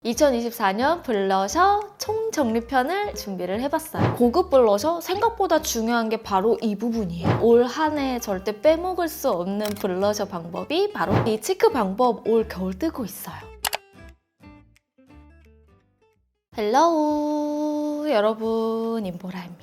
2024년 블러셔 총정리편을 준비를 해봤어요. 고급 블러셔 생각보다 중요한 게 바로 이 부분이에요. 올 한 해 절대 빼먹을 수 없는 블러셔 방법이 바로 이 치크 방법. 올 겨울 뜨고 있어요. 헬로우 여러분, 임보라입니다.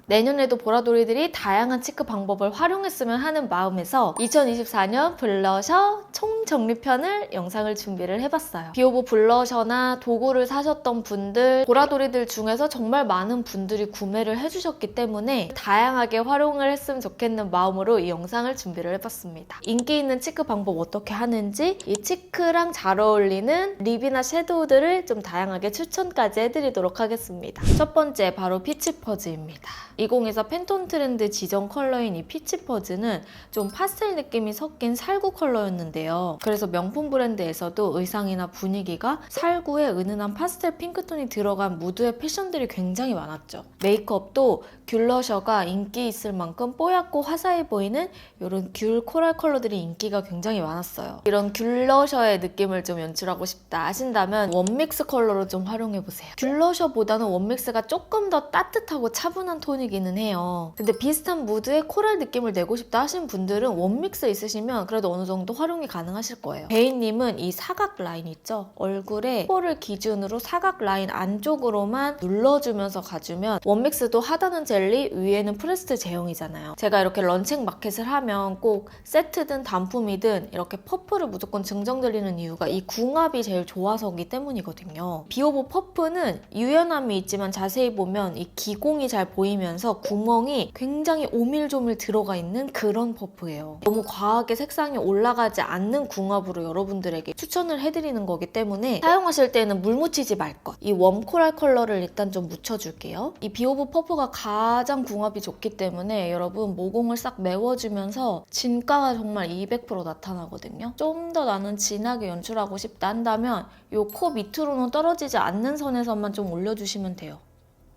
내년에도 보라돌이들이 다양한 치크 방법을 활용했으면 하는 마음에서 2024년 블러셔 총정리편을 영상을 준비를 해봤어요. 비오보 블러셔나 도구를 사셨던 분들, 보라돌이들 중에서 정말 많은 분들이 구매를 해주셨기 때문에 다양하게 활용을 했으면 좋겠는 마음으로 이 영상을 준비를 해봤습니다. 인기 있는 치크 방법 어떻게 하는지, 이 치크랑 잘 어울리는 립이나 섀도우들을 좀 다양하게 추천까지 해드리도록 하겠습니다. 첫 번째, 바로 피치 퍼즈입니다. 2024 팬톤 트렌드 지정 컬러인 이 피치 퍼즈는 좀 파스텔 느낌이 섞인 살구 컬러였는데요. 그래서 명품 브랜드에서도 의상이나 분위기가 살구에 은은한 파스텔 핑크톤이 들어간 무드의 패션들이 굉장히 많았죠. 메이크업도 귤러셔가 인기 있을 만큼 뽀얗고 화사해 보이는 이런 귤 코랄 컬러들이 인기가 굉장히 많았어요. 이런 귤러셔의 느낌을 좀 연출하고 싶다 하신다면 원믹스 컬러로 좀 활용해보세요. 귤러셔보다는 원믹스가 조금 더 따뜻하고 차분한 톤이기는 해요. 근데 비슷한 무드의 코랄 느낌을 내고 싶다 하시는 분들은 원믹스 있으시면 그래도 어느 정도 활용이 가능하실 거예요. 베이님은 이 사각 라인 있죠? 얼굴에 코를 기준으로 사각 라인 안쪽으로만 눌러주면서 가주면, 원믹스도 하단은 젤리, 위에는 프레스트 제형이잖아요. 제가 이렇게 런칭 마켓을 하면 꼭 세트든 단품이든 이렇게 퍼프를 무조건 증정드리는 이유가 이 궁합이 제일 좋아서기 때문이거든요. 비오보 퍼프는 유연함이 있지만 자세히 보면 이 기공이 잘 보이면서 구멍이 굉장히 오밀조밀 들어가 있는 그런 퍼프예요. 너무 과하게 색상이 올라가지 않는 궁합으로 여러분들에게 추천을 해드리는 거기 때문에 사용하실 때는 물 묻히지 말 것. 이 웜코랄 컬러를 일단 좀 묻혀줄게요. 이 비오보 퍼프가 가장 궁합이 좋기 때문에 여러분 모공을 싹 메워주면서 진가가 정말 200% 나타나거든요. 좀 더 나는 진하게 연출하고 싶다 한다면 이 코 밑으로는 떨어지지 않는 선에서만 좀 올려주시면 돼요.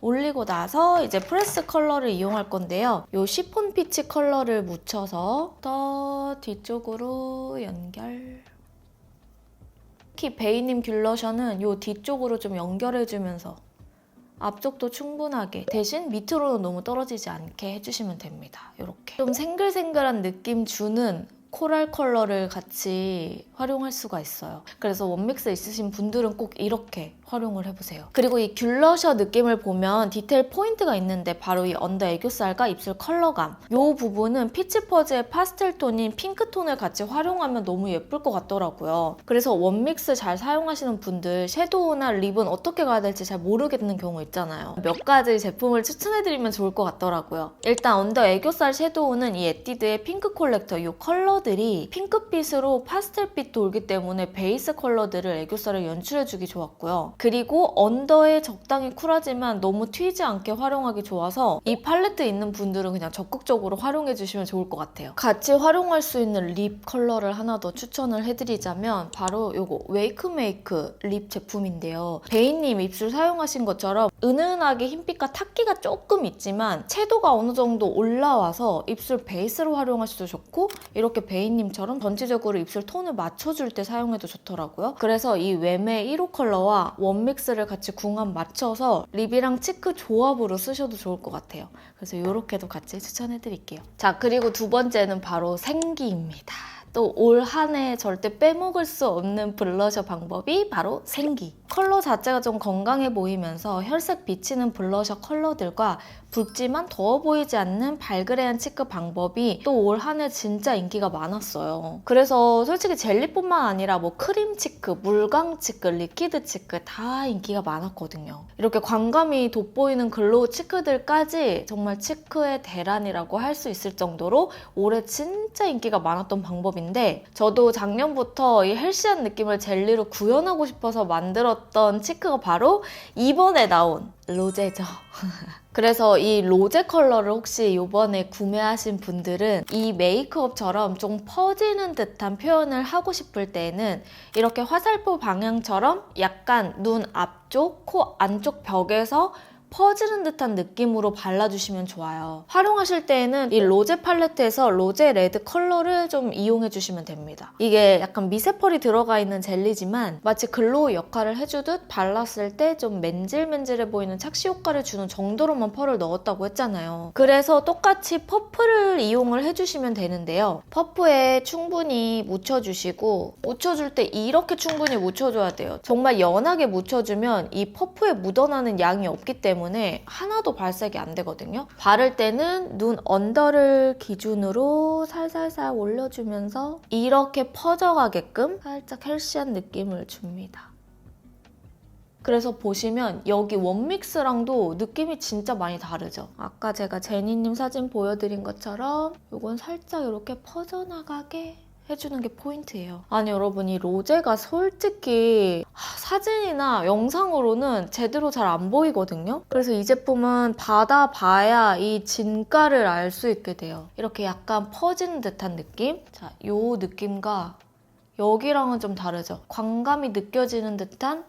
올리고 나서 이제 프레스 컬러를 이용할 건데요. 이 시폰 피치 컬러를 묻혀서 더 뒤쪽으로 연결. 특히 베이님 귤러셔는 이 뒤쪽으로 좀 연결해주면서 앞쪽도 충분하게, 대신 밑으로는 너무 떨어지지 않게 해주시면 됩니다. 이렇게 좀 생글생글한 느낌 주는 코랄 컬러를 같이 활용할 수가 있어요. 그래서 원믹스 있으신 분들은 꼭 이렇게 활용을 해보세요. 그리고 이 귤러셔 느낌을 보면 디테일 포인트가 있는데 바로 이 언더 애교살과 입술 컬러감, 이 부분은 피치 퍼즈의 파스텔 톤인 핑크톤을 같이 활용하면 너무 예쁠 것 같더라고요. 그래서 원믹스 잘 사용하시는 분들 섀도우나 립은 어떻게 가야 될지 잘 모르겠는 경우 있잖아요. 몇 가지 제품을 추천해드리면 좋을 것 같더라고요. 일단 언더 애교살 섀도우는 이 에뛰드의 핑크 콜렉터, 이 컬러들이 핑크빛으로 파스텔빛 돌기 때문에 베이스 컬러들을 애교살에 연출해주기 좋았고요. 그리고 언더에 적당히 쿨하지만 너무 튀지 않게 활용하기 좋아서 이 팔레트 있는 분들은 그냥 적극적으로 활용해주시면 좋을 것 같아요. 같이 활용할 수 있는 립 컬러를 하나 더 추천을 해드리자면 바로 이거 웨이크메이크 립 제품인데요. 베이님 입술 사용하신 것처럼 은은하게 흰빛과 탁기가 조금 있지만 채도가 어느 정도 올라와서 입술 베이스로 활용하셔도 좋고, 이렇게 베이님처럼 전체적으로 입술 톤을 맞춰줄 때 사용해도 좋더라고요. 그래서 이 웸의 1호 컬러와 원믹스를 같이 궁합 맞춰서 립이랑 치크 조합으로 쓰셔도 좋을 것 같아요. 그래서 이렇게도 같이 추천해드릴게요. 자, 그리고 두 번째는 바로 생기입니다. 또 올 한 해 절대 빼먹을 수 없는 블러셔 방법이 바로 생기. 컬러 자체가 좀 건강해 보이면서 혈색 비치는 블러셔 컬러들과 붉지만 더워 보이지 않는 발그레한 치크 방법이 또 올 한 해 진짜 인기가 많았어요. 그래서 솔직히 젤리뿐만 아니라 뭐 크림 치크, 물광 치크, 리퀴드 치크 다 인기가 많았거든요. 이렇게 광감이 돋보이는 글로우 치크들까지 정말 치크의 대란이라고 할 수 있을 정도로 올해 진짜 인기가 많았던 방법인데, 저도 작년부터 이 헬시한 느낌을 젤리로 구현하고 싶어서 만들었던 치크가 바로 이번에 나온 로제죠. 그래서 이 로제 컬러를 혹시 이번에 구매하신 분들은 이 메이크업처럼 좀 퍼지는 듯한 표현을 하고 싶을 때에는 이렇게 화살표 방향처럼 약간 눈 앞쪽, 코 안쪽 벽에서 퍼지는 듯한 느낌으로 발라주시면 좋아요. 활용하실 때에는 이 로제 팔레트에서 로제 레드 컬러를 좀 이용해주시면 됩니다. 이게 약간 미세펄이 들어가 있는 젤리지만 마치 글로우 역할을 해주듯 발랐을 때 좀 맨질맨질해 보이는 착시 효과를 주는 정도로만 펄을 넣었다고 했잖아요. 그래서 똑같이 퍼프를 이용을 해주시면 되는데요. 퍼프에 충분히 묻혀주시고 묻혀줄 때 이렇게 충분히 묻혀줘야 돼요. 정말 연하게 묻혀주면 이 퍼프에 묻어나는 양이 없기 때문에 하나도 발색이 안 되거든요. 바를 때는 눈 언더를 기준으로 살살살 올려주면서 이렇게 퍼져가게끔 살짝 헬시한 느낌을 줍니다. 그래서 보시면 여기 원믹스랑도 느낌이 진짜 많이 다르죠? 아까 제가 제니님 사진 보여드린 것처럼 이건 살짝 이렇게 퍼져나가게 해주는 게 포인트예요. 아니 여러분, 이 로제가 솔직히 사진이나 영상으로는 제대로 잘 안 보이거든요. 그래서 이 제품은 받아봐야 이 진가를 알 수 있게 돼요. 이렇게 약간 퍼지는 듯한 느낌? 자, 이 느낌과 여기랑은 좀 다르죠. 광감이 느껴지는 듯한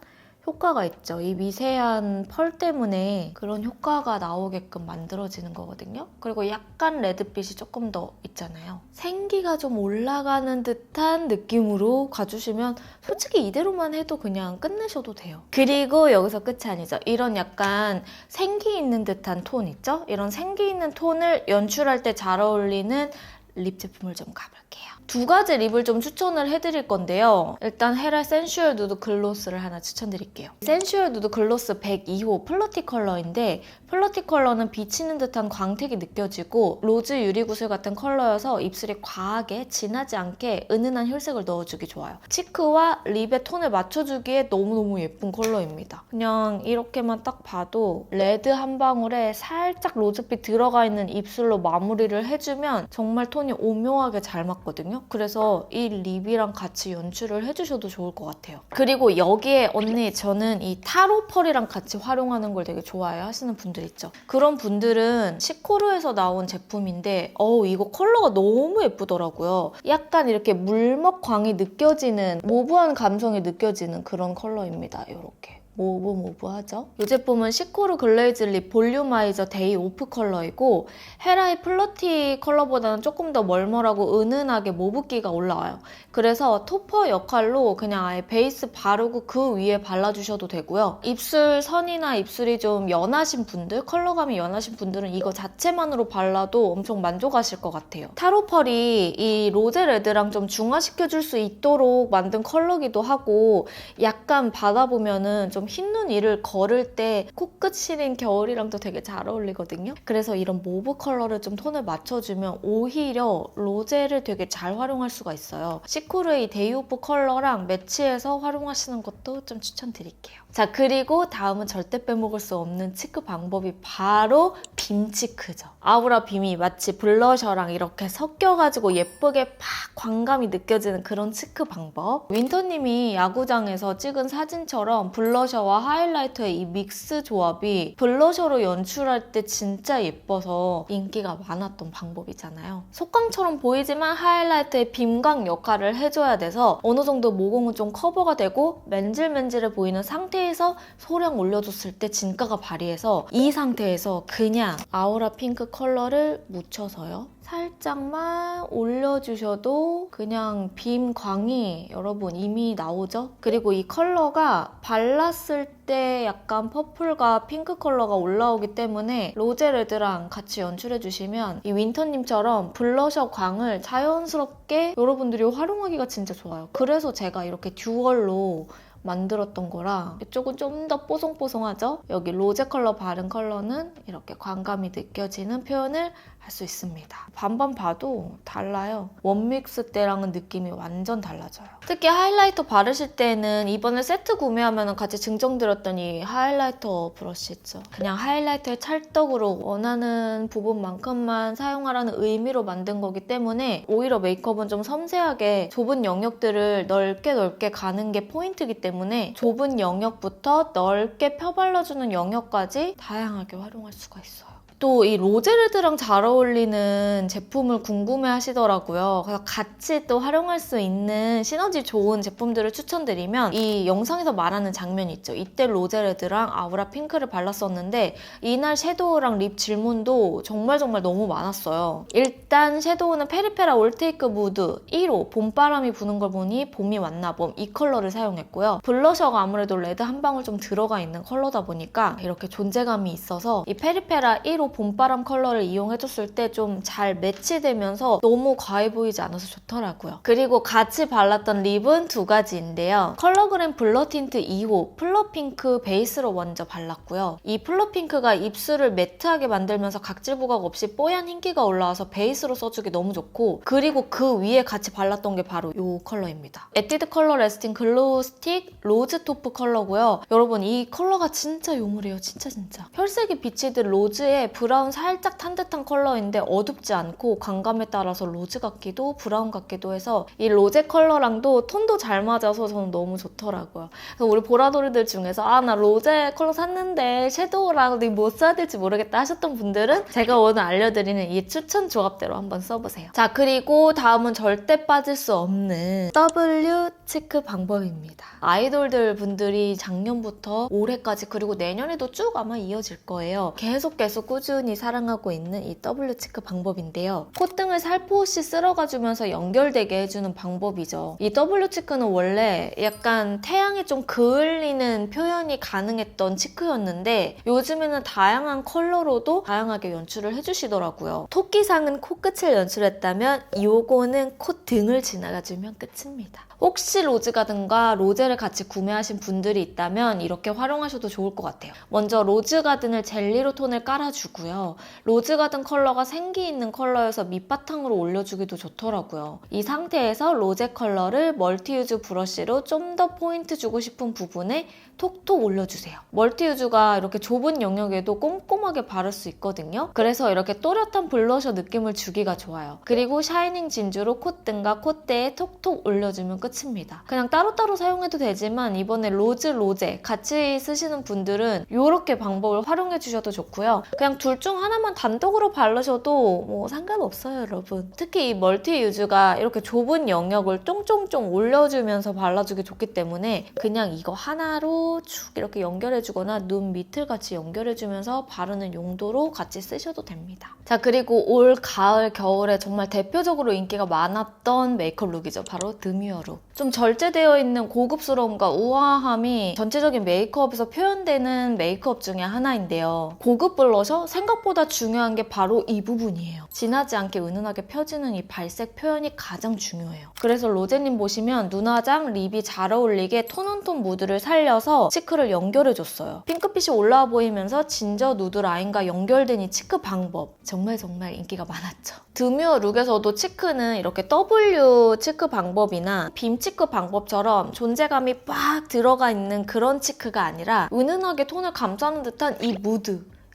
효과가 있죠. 이 미세한 펄 때문에 그런 효과가 나오게끔 만들어지는 거거든요. 그리고 약간 레드빛이 조금 더 있잖아요. 생기가 좀 올라가는 듯한 느낌으로 가주시면 솔직히 이대로만 해도 그냥 끝내셔도 돼요. 그리고 여기서 끝이 아니죠. 이런 약간 생기 있는 듯한 톤 있죠? 이런 생기 있는 톤을 연출할 때 잘 어울리는 립 제품을 좀 가볼게요. 두 가지 립을 좀 추천을 해드릴 건데요. 일단 헤라 센슈얼 누드 글로스를 하나 추천드릴게요. 센슈얼 누드 글로스 102호 플러티 컬러인데 플러티 컬러는 비치는 듯한 광택이 느껴지고 로즈 유리구슬 같은 컬러여서 입술이 과하게 진하지 않게 은은한 혈색을 넣어주기 좋아요. 치크와 립의 톤을 맞춰주기에 너무너무 예쁜 컬러입니다. 그냥 이렇게만 딱 봐도 레드 한 방울에 살짝 로즈빛 들어가 있는 입술로 마무리를 해주면 정말 톤이 오묘하게 잘 맞거든요. 그래서 이 립이랑 같이 연출을 해주셔도 좋을 것 같아요. 그리고 여기에 언니 저는 이 타로 펄이랑 같이 활용하는 걸 되게 좋아해 하시는 분들 있죠. 그런 분들은 시코르에서 나온 제품인데 이거 컬러가 너무 예쁘더라고요. 약간 이렇게 물먹광이 느껴지는 모브한 감성이 느껴지는 그런 컬러입니다. 이렇게. 모브하죠? 이 제품은 시코르 글레이즈 립 볼륨아이저 데이 오프 컬러이고 헤라의 플러티 컬러보다는 조금 더 멀멀하고 은은하게 모브기가 올라와요. 그래서 토퍼 역할로 그냥 아예 베이스 바르고 그 위에 발라주셔도 되고요. 입술 선이나 입술이 좀 연하신 분들, 컬러감이 연하신 분들은 이거 자체만으로 발라도 엄청 만족하실 것 같아요. 타로 펄이 이 로제 레드랑 좀 중화시켜줄 수 있도록 만든 컬러기도 하고 약간 받아보면은 좀 흰눈 위를 걸을 때 코끝 시린 겨울이랑도 되게 잘 어울리거든요. 그래서 이런 모브 컬러를 좀 톤을 맞춰주면 오히려 로제를 되게 잘 활용할 수가 있어요. 시코르의 데이오프 컬러랑 매치해서 활용하시는 것도 좀 추천드릴게요. 자, 그리고 다음은 절대 빼먹을 수 없는 치크 방법이 바로 빔 치크죠. 아우라 빔이 마치 블러셔랑 이렇게 섞여가지고 예쁘게 팍 광감이 느껴지는 그런 치크 방법. 윈터님이 야구장에서 찍은 사진처럼 블러셔와 하이라이터의 이 믹스 조합이 블러셔로 연출할 때 진짜 예뻐서 인기가 많았던 방법이잖아요. 속광처럼 보이지만 하이라이터의 빔광 역할을 해줘야 돼서 어느 정도 모공은 좀 커버가 되고 맨질맨질해 보이는 상태에서 소량 올려줬을 때 진가가 발휘해서 이 상태에서 그냥 아우라 핑크 컬러를 묻혀서요. 살짝만 올려주셔도 그냥 빔광이 여러분 이미 나오죠? 그리고 이 컬러가 발랐을 때 약간 퍼플과 핑크 컬러가 올라오기 때문에 로제 레드랑 같이 연출해주시면 이 윈터님처럼 블러셔 광을 자연스럽게 여러분들이 활용하기가 진짜 좋아요. 그래서 제가 이렇게 듀얼로 만들었던 거라 이쪽은 좀 더 뽀송뽀송하죠? 여기 로제 컬러 바른 컬러는 이렇게 광감이 느껴지는 표현을 할 수 있습니다. 반반 봐도 달라요. 원믹스 때랑은 느낌이 완전 달라져요. 특히 하이라이터 바르실 때는 이번에 세트 구매하면 같이 증정드렸던 이 하이라이터 브러쉬 있죠? 그냥 하이라이터의 찰떡으로 원하는 부분만큼만 사용하라는 의미로 만든 거기 때문에 오히려 메이크업은 좀 섬세하게 좁은 영역들을 넓게 가는 게 포인트이기 때문에 좁은 영역부터 넓게 펴발라주는 영역까지 다양하게 활용할 수가 있어요. 또 이 로제레드랑 잘 어울리는 제품을 궁금해 하시더라고요. 그래서 같이 또 활용할 수 있는 시너지 좋은 제품들을 추천드리면 이 영상에서 말하는 장면 있죠. 이때 로제레드랑 아우라 핑크를 발랐었는데 이날 섀도우랑 립 질문도 정말 너무 많았어요. 일단 섀도우는 페리페라 올테이크 무드 1호 봄바람이 부는 걸 보니 봄이 왔나 봄 이 컬러를 사용했고요. 블러셔가 아무래도 레드 한 방울 좀 들어가 있는 컬러다 보니까 이렇게 존재감이 있어서 이 페리페라 1호 봄바람 컬러를 이용해줬을 때 좀 잘 매치되면서 너무 과해 보이지 않아서 좋더라고요. 그리고 같이 발랐던 립은 두 가지인데요. 컬러그램 블러 틴트 2호 플러핑크 베이스로 먼저 발랐고요. 이 플러핑크가 입술을 매트하게 만들면서 각질 부각 없이 뽀얀 흰기가 올라와서 베이스로 써주기 너무 좋고, 그리고 그 위에 같이 발랐던 게 바로 이 컬러입니다. 에뛰드 컬러 레스팅 글로우 스틱 로즈 토프 컬러고요. 여러분 이 컬러가 진짜 요물이에요. 진짜. 혈색이 비치듯 로즈에 브라운 살짝 탄 듯한 컬러인데 어둡지 않고 광감에 따라서 로즈 같기도 브라운 같기도 해서 이 로제 컬러랑도 톤도 잘 맞아서 저는 너무 좋더라고요. 그래서 우리 보라돌이들 중에서 나 로제 컬러 샀는데 섀도우랑 뭐 써야 될지 모르겠다 하셨던 분들은 제가 오늘 알려드리는 이 추천 조합대로 한번 써보세요. 자, 그리고 다음은 절대 빠질 수 없는 W 치크 방법입니다. 아이돌들 분들이 작년부터 올해까지 그리고 내년에도 쭉 아마 이어질 거예요. 계속 꾸준히 사랑하고 있는 이 W 치크 방법인데요. 콧등을 살포시 쓸어가주면서 연결되게 해주는 방법이죠. 이 W 치크는 원래 약간 태양에 좀 그을리는 표현이 가능했던 치크였는데 요즘에는 다양한 컬러로도 다양하게 연출을 해주시더라고요. 토끼상은 코끝을 연출했다면 요거는 콧등을 지나가주면 끝입니다. 혹시 로즈가든과 로제를 같이 구매하신 분들이 있다면 이렇게 활용하셔도 좋을 것 같아요. 먼저 로즈가든을 젤리로 톤을 깔아주고요. 로즈가든 컬러가 생기 있는 컬러여서 밑바탕으로 올려주기도 좋더라고요. 이 상태에서 로제 컬러를 멀티유즈 브러쉬로 좀 더 포인트 주고 싶은 부분에 톡톡 올려주세요. 멀티유즈가 이렇게 좁은 영역에도 꼼꼼하게 바를 수 있거든요. 그래서 이렇게 또렷한 블러셔 느낌을 주기가 좋아요. 그리고 샤이닝 진주로 콧등과 콧대에 톡톡 올려주면 끝입니다. 그냥 따로따로 사용해도 되지만 이번에 로제 같이 쓰시는 분들은 이렇게 방법을 활용해 주셔도 좋고요. 그냥 둘 중 하나만 단독으로 바르셔도 뭐 상관없어요, 여러분. 특히 이 멀티유즈가 이렇게 좁은 영역을 쫑쫑쫑 올려주면서 발라주기 좋기 때문에 그냥 이거 하나로 쭉 이렇게 연결해주거나 눈 밑을 같이 연결해주면서 바르는 용도로 같이 쓰셔도 됩니다. 자, 그리고 올 가을, 겨울에 정말 대표적으로 인기가 많았던 메이크업 룩이죠. 바로 드뮤어 룩. 좀 절제되어 있는 고급스러움과 우아함이 전체적인 메이크업에서 표현되는 메이크업 중에 하나인데요. 고급 블러셔? 생각보다 중요한 게 바로 이 부분이에요. 진하지 않게 은은하게 펴지는 이 발색 표현이 가장 중요해요. 그래서 로제님 보시면 눈화장, 립이 잘 어울리게 톤온톤 무드를 살려서 치크를 연결해줬어요. 핑크빛이 올라와 보이면서 진저 누드 라인과 연결된 이 치크 방법 정말 인기가 많았죠. 드뮤어 룩에서도 치크는 이렇게 W 치크 방법이나 빔 치크 방법처럼 존재감이 빡 들어가 있는 그런 치크가 아니라 은은하게 톤을 감싸는 듯한 이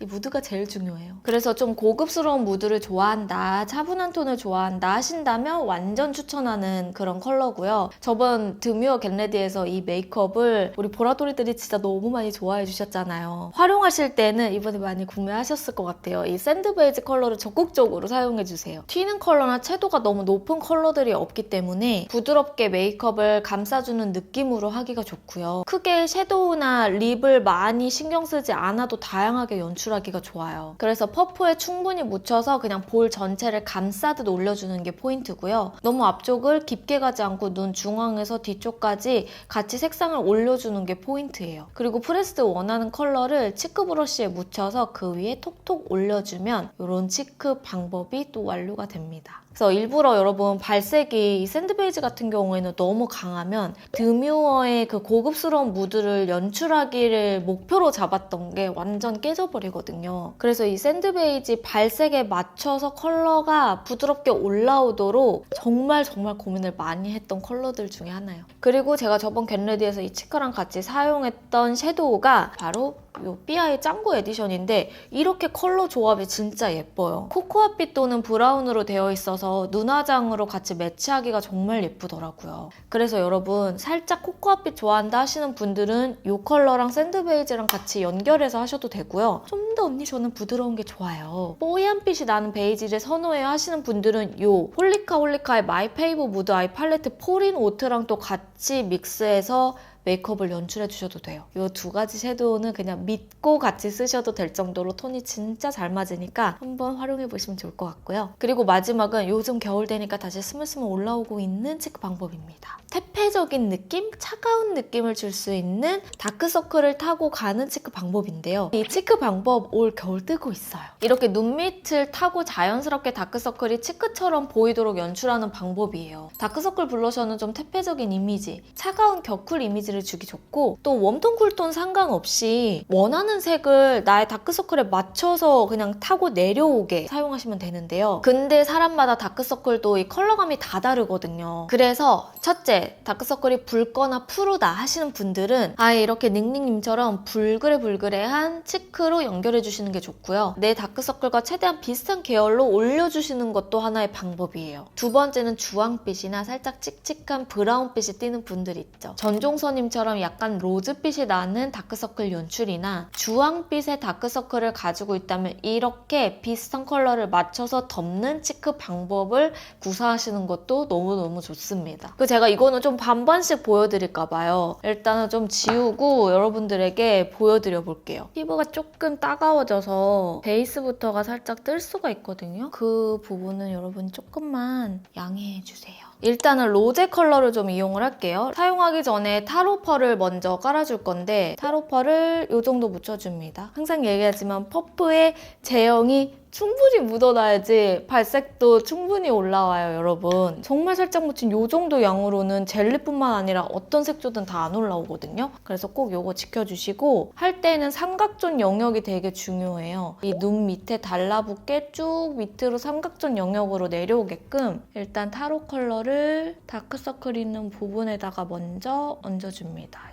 무드가 제일 중요해요. 그래서 좀 고급스러운 무드를 좋아한다, 차분한 톤을 좋아한다 하신다면 완전 추천하는 그런 컬러고요. 저번 드뮤어 겟레디에서 이 메이크업을 우리 보라돌이들이 진짜 너무 많이 좋아해 주셨잖아요. 활용하실 때는 이번에 많이 구매하셨을 것 같아요. 이 샌드 베이지 컬러를 적극적으로 사용해주세요. 튀는 컬러나 채도가 너무 높은 컬러들이 없기 때문에 부드럽게 메이크업을 감싸주는 느낌으로 하기가 좋고요. 크게 섀도우나 립을 많이 신경 쓰지 않아도 다양하게 연출하기가 좋아요. 그래서 퍼프에 충분히 묻혀서 그냥 볼 전체를 감싸듯 올려주는 게 포인트고요. 너무 앞쪽을 깊게 가지 않고 눈 중앙에서 뒤쪽까지 같이 색상을 올려주는 게 포인트예요. 그리고 프레스드 원하는 컬러를 치크 브러쉬에 묻혀서 그 위에 톡톡 올려주면 이런 치크 방법이 또 완료가 됩니다. 그래서 일부러 여러분 발색이 이 샌드 베이지 같은 경우에는 너무 강하면 드뮤어의 그 고급스러운 무드를 연출하기를 목표로 잡았던 게 완전 깨져버리거든요. 그래서 이 샌드 베이지 발색에 맞춰서 컬러가 부드럽게 올라오도록 정말 고민을 많이 했던 컬러들 중에 하나예요. 그리고 제가 저번 겟레디에서 이 치크랑 같이 사용했던 섀도우가 바로 요 삐아의 짱구 에디션인데 이렇게 컬러 조합이 진짜 예뻐요. 코코아빛 또는 브라운으로 되어 있어서 눈화장으로 같이 매치하기가 정말 예쁘더라고요. 그래서 여러분 살짝 코코아빛 좋아한다 하시는 분들은 이 컬러랑 샌드베이지랑 같이 연결해서 하셔도 되고요. 좀 더 언니 저는 부드러운 게 좋아요. 뽀얀빛이 나는 베이지를 선호해요 하시는 분들은 이 홀리카의 마이 페이버 무드 아이 팔레트 포린 오트랑 또 같이 믹스해서 메이크업을 연출해 주셔도 돼요. 이 두 가지 섀도우는 그냥 믿고 같이 쓰셔도 될 정도로 톤이 진짜 잘 맞으니까 한번 활용해 보시면 좋을 것 같고요. 그리고 마지막은 요즘 겨울 되니까 다시 스물스물 올라오고 있는 체크 방법입니다. 태폐적인 느낌, 차가운 느낌을 줄 수 있는 다크서클을 타고 가는 체크 방법인데요. 이 체크 방법 올 겨울 뜨고 있어요. 이렇게 눈 밑을 타고 자연스럽게 다크서클이 체크처럼 보이도록 연출하는 방법이에요. 다크서클 블러셔는 좀 태폐적인 이미지, 차가운 겨쿨 이미지를 주기 좋고 또 웜톤, 쿨톤 상관없이 원하는 색을 나의 다크서클에 맞춰서 그냥 타고 내려오게 사용하시면 되는데요. 근데 사람마다 다크서클도 이 컬러감이 다 다르거든요. 그래서 첫째, 다크서클이 붉거나 푸르다 하시는 분들은 아예 이렇게 닝닝님처럼 불그레불그레한 치크로 연결해주시는 게 좋고요. 내 다크서클과 최대한 비슷한 계열로 올려주시는 것도 하나의 방법이에요. 두 번째는 주황빛이나 살짝 칙칙한 브라운빛이 띄는 분들 있죠. 전종서님처럼 약간 로즈빛이 나는 다크서클 연출이나 주황빛의 다크서클을 가지고 있다면 이렇게 비슷한 컬러를 맞춰서 덮는 치크 방법을 구사하시는 것도 너무너무 좋습니다. 그리고 제가 이거는 좀 반반씩 보여드릴까봐요. 일단은 좀 지우고 여러분들에게 보여드려 볼게요. 피부가 조금 따가워져서 베이스부터가 살짝 뜰 수가 있거든요. 그 부분은 여러분 조금만 양해해 주세요. 일단은 로제 컬러를 좀 이용을 할게요. 사용하기 전에 타로펄을 먼저 깔아줄 건데 타로펄을 이 정도 묻혀줍니다. 항상 얘기하지만 퍼프에 제형이 충분히 묻어놔야지 발색도 충분히 올라와요, 여러분. 정말 살짝 묻힌 이 정도 양으로는 젤리뿐만 아니라 어떤 색조든 다 안 올라오거든요. 그래서 꼭 이거 지켜주시고 할 때는 삼각존 영역이 되게 중요해요. 이 눈 밑에 달라붙게 쭉 밑으로 삼각존 영역으로 내려오게끔 일단 타로 컬러를 다크서클 있는 부분에다가 먼저 얹어줍니다.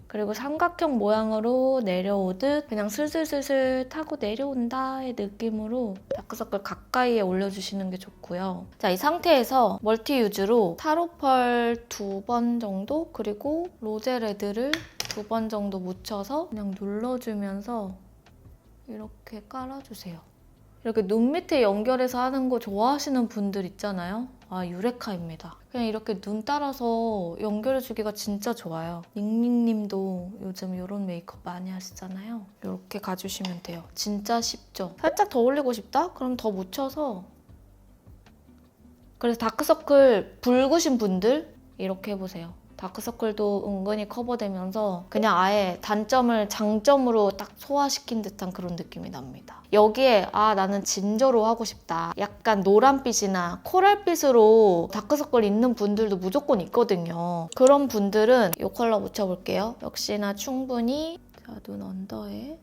그리고 삼각형 모양으로 내려오듯 그냥 슬슬슬슬 타고 내려온다의 느낌으로 다크서클 가까이에 올려주시는 게 좋고요. 자, 이 상태에서 멀티 유즈로 타로펄 2번 정도 그리고 로제레드를 2번 정도 묻혀서 그냥 눌러주면서 이렇게 깔아주세요. 이렇게 눈 밑에 연결해서 하는 거 좋아하시는 분들 있잖아요. 아, 유레카입니다. 그냥 이렇게 눈 따라서 연결해주기가 진짜 좋아요. 닝닝님도 요즘 이런 메이크업 많이 하시잖아요. 이렇게 가주시면 돼요. 진짜 쉽죠? 살짝 더 올리고 싶다? 그럼 더 묻혀서. 그래서 다크서클 붉으신 분들 이렇게 해보세요. 다크서클도 은근히 커버되면서 그냥 아예 단점을 장점으로 딱 소화시킨 듯한 그런 느낌이 납니다. 여기에 나는 진저로 하고 싶다. 약간 노란빛이나 코랄빛으로 다크서클 있는 분들도 무조건 있거든요. 그런 분들은 이 컬러 묻혀볼게요. 역시나 충분히 눈 언더에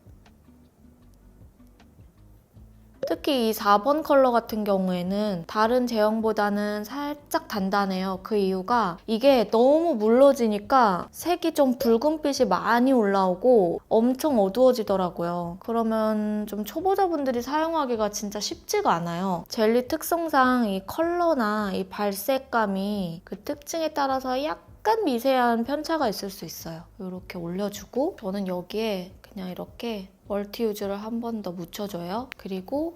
특히 이 4번 컬러 같은 경우에는 다른 제형보다는 살짝 단단해요. 그 이유가 이게 너무 물러지니까 색이 좀 붉은빛이 많이 올라오고 엄청 어두워지더라고요. 그러면 좀 초보자분들이 사용하기가 진짜 쉽지가 않아요. 젤리 특성상 이 컬러나 이 발색감이 그 특징에 따라서 약간 미세한 편차가 있을 수 있어요. 이렇게 올려주고 저는 여기에 그냥 이렇게 멀티 유즈를 한 번 더 묻혀줘요. 그리고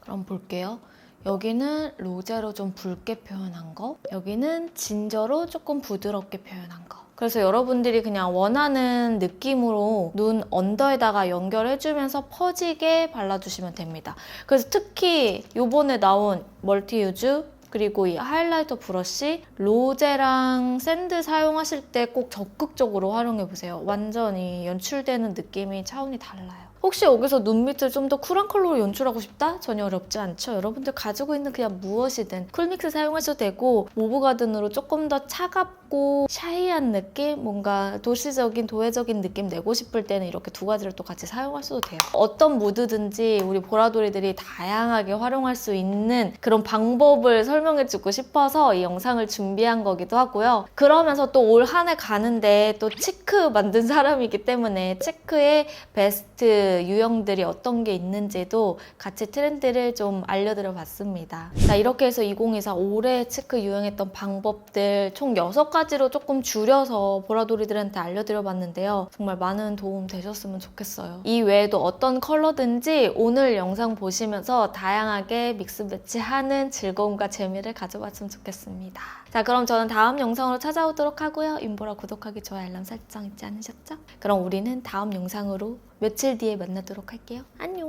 그럼 볼게요. 여기는 로제로 좀 붉게 표현한 거, 여기는 진저로 조금 부드럽게 표현한 거. 그래서 여러분들이 그냥 원하는 느낌으로 눈 언더에다가 연결해주면서 퍼지게 발라주시면 됩니다. 그래서 특히 이번에 나온 멀티 유즈 그리고 이 하이라이터 브러쉬, 로제랑 샌드 사용하실 때 꼭 적극적으로 활용해보세요. 완전히 연출되는 느낌이 차원이 달라요. 혹시 여기서 눈 밑을 좀 더 쿨한 컬러로 연출하고 싶다? 전혀 어렵지 않죠. 여러분들 가지고 있는 그냥 무엇이든 쿨믹스 사용하셔도 되고 모브 가든으로 조금 더 차갑고 샤이한 느낌? 뭔가 도시적인 도회적인 느낌 내고 싶을 때는 이렇게 두 가지를 또 같이 사용하셔도 돼요. 어떤 무드든지 우리 보라돌이들이 다양하게 활용할 수 있는 그런 방법을 설명해주고 싶어서 이 영상을 준비한 거기도 하고요. 그러면서 또 올 한 해 가는데 또 치크 만든 사람이기 때문에 치크의 베스트 유형들이 어떤 게 있는지도 같이 트렌드를 좀 알려드려 봤습니다. 자, 이렇게 해서 2024 올해 치크 유행했던 방법들 총 6가지로 조금 줄여서 보라돌이들한테 알려드려 봤는데요. 정말 많은 도움 되셨으면 좋겠어요. 이 외에도 어떤 컬러든지 오늘 영상 보시면서 다양하게 믹스 매치하는 즐거움과 재미를 가져봤으면 좋겠습니다. 자, 그럼 저는 다음 영상으로 찾아오도록 하고요. 윤보라 구독하기, 좋아요, 알람 설정 잊지 않으셨죠? 그럼 우리는 다음 영상으로 며칠 뒤에 만나도록 할게요. 안녕!